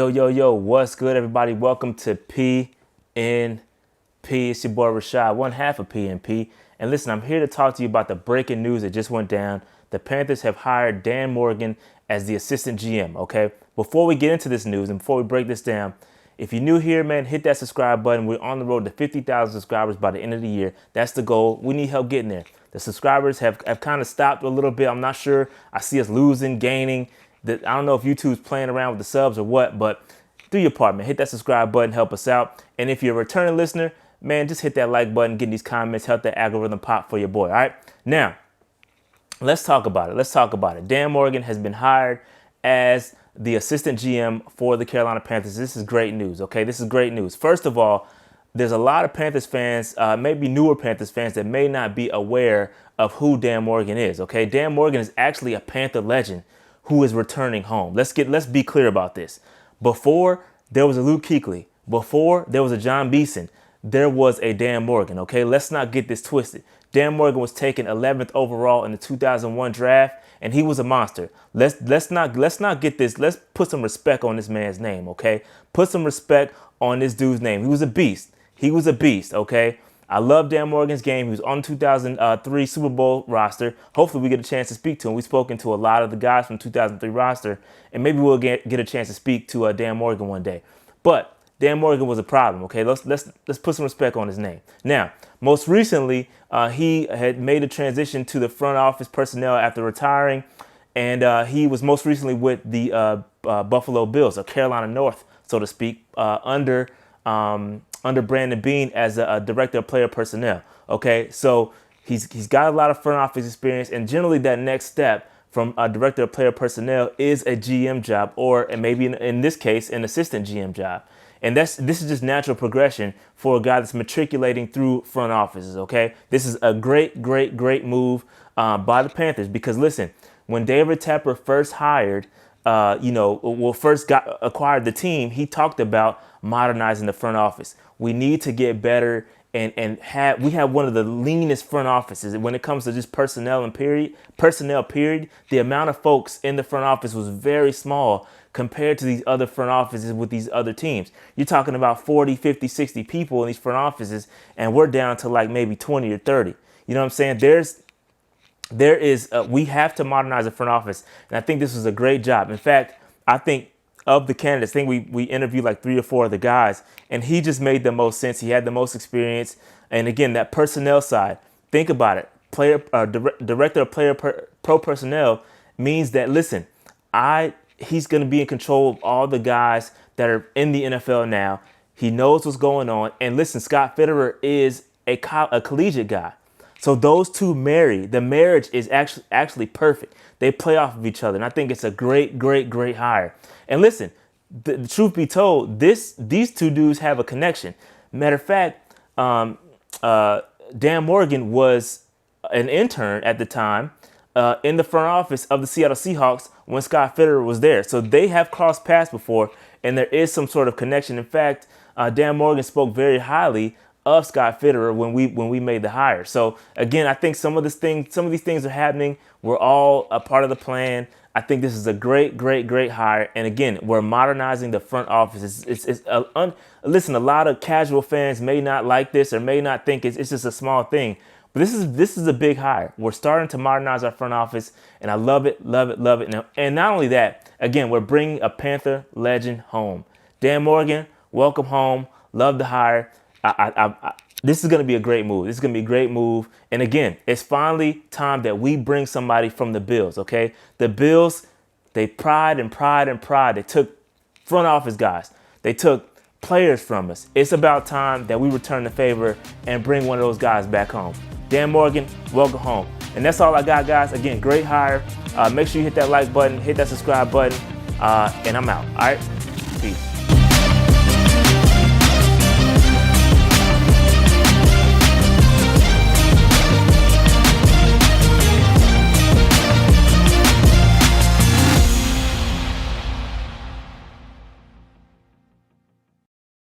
Yo, what's good, everybody? Welcome to PNP. It's your boy Rashad, one half of PNP. And listen, I'm here to talk to you about the breaking news that just went down. The Panthers have hired Dan Morgan as the assistant GM, okay? Before we get into this news and before we break this down, if you're new here, man, hit that subscribe button. We're on the road to 50,000 subscribers by the end of the year. That's the goal. We need help getting there. The subscribers have kind of stopped a little bit. I'm not sure. I see us losing, gaining. I don't know if YouTube's playing around with the subs or what, but do your part, man. Hit that subscribe button, help us out. And if you're a returning listener, man, just hit that like button, get these comments, help that algorithm pop for your boy, all right? Now, let's talk about it. Dan Morgan has been hired as the assistant GM for the Carolina Panthers. This is great news, okay? This is great news. First of all, there's a lot of Panthers fans, maybe newer Panthers fans, that may not be aware of who Dan Morgan is, okay? Dan Morgan is actually a Panther legend who is returning home. Let's be clear about this. Before there was a Luke Kuechly, before there was a John Beeson, there was a Dan Morgan, okay? Let's not get this twisted. Dan Morgan was taken 11th overall in the 2001 draft, and he was a monster. Let's not get this. Let's put some respect on this man's name, okay? Put some respect on this dude's name. He was a beast. Okay? I love Dan Morgan's game. He was on the 2003 Super Bowl roster. Hopefully we get a chance to speak to him. We've spoken to a lot of the guys from the 2003 roster, and maybe we'll get a chance to speak to Dan Morgan one day. But Dan Morgan was a problem, okay? Let's put some respect on his name. Now, most recently, he had made a transition to the front office personnel after retiring, and he was most recently with the Buffalo Bills, or Carolina North, so to speak, under Brandon Beane as a director of player personnel. Okay, so he's got a lot of front office experience, and generally that next step from a director of player personnel is a GM job, or maybe in this case an assistant GM job. And this is just natural progression for a guy that's matriculating through front offices. Okay, this is a great move by the Panthers, because listen, when David Tepper first hired, acquired the team, he talked about modernizing the front office. We need to get better and we have one of the leanest front offices when it comes to just personnel period. The amount of folks in the front office was very small compared to these other front offices with these other teams. You're talking about 40, 50, 60 people in these front offices, and we're down to like maybe 20 or 30. You know what I'm saying? We have to modernize the front office, and I think this was a great job. In fact, I think of the candidates, I think we interviewed like 3 or 4 of the guys, and he just made the most sense. He had the most experience, and again, that personnel side. Think about it. Director of player pro personnel means that, listen, he's going to be in control of all the guys that are in the NFL now. He knows what's going on, and listen, Scott Fitterer is a collegiate guy. So those two marry. The marriage is actually perfect. They play off of each other, and I think it's a great hire. And listen, the truth be told, these two dudes have a connection. Matter of fact, Dan Morgan was an intern at the time in the front office of the Seattle Seahawks when Scott Fitterer was there. So they have crossed paths before, and there is some sort of connection. In fact, Dan Morgan spoke very highly of Scott Fitterer when we made the hire. So again, I think some of these things are happening. We're all a part of the plan. I think this is a great hire. And again, we're modernizing the front office. Listen, a lot of casual fans may not like this or may not think it's just a small thing, but this is a big hire. We're starting to modernize our front office, and I love it. And not only that, again, we're bringing a Panther legend home. Dan Morgan, welcome home. Love the hire. This is going to be a great move. And again, it's finally time that we bring somebody from the Bills, okay? The Bills, they pride. They took front office guys. They took players from us. It's about time that we return the favor and bring one of those guys back home. Dan Morgan, welcome home. And that's all I got, guys. Again, great hire. Make sure you hit that like button, hit that subscribe button, and I'm out. All right? Peace.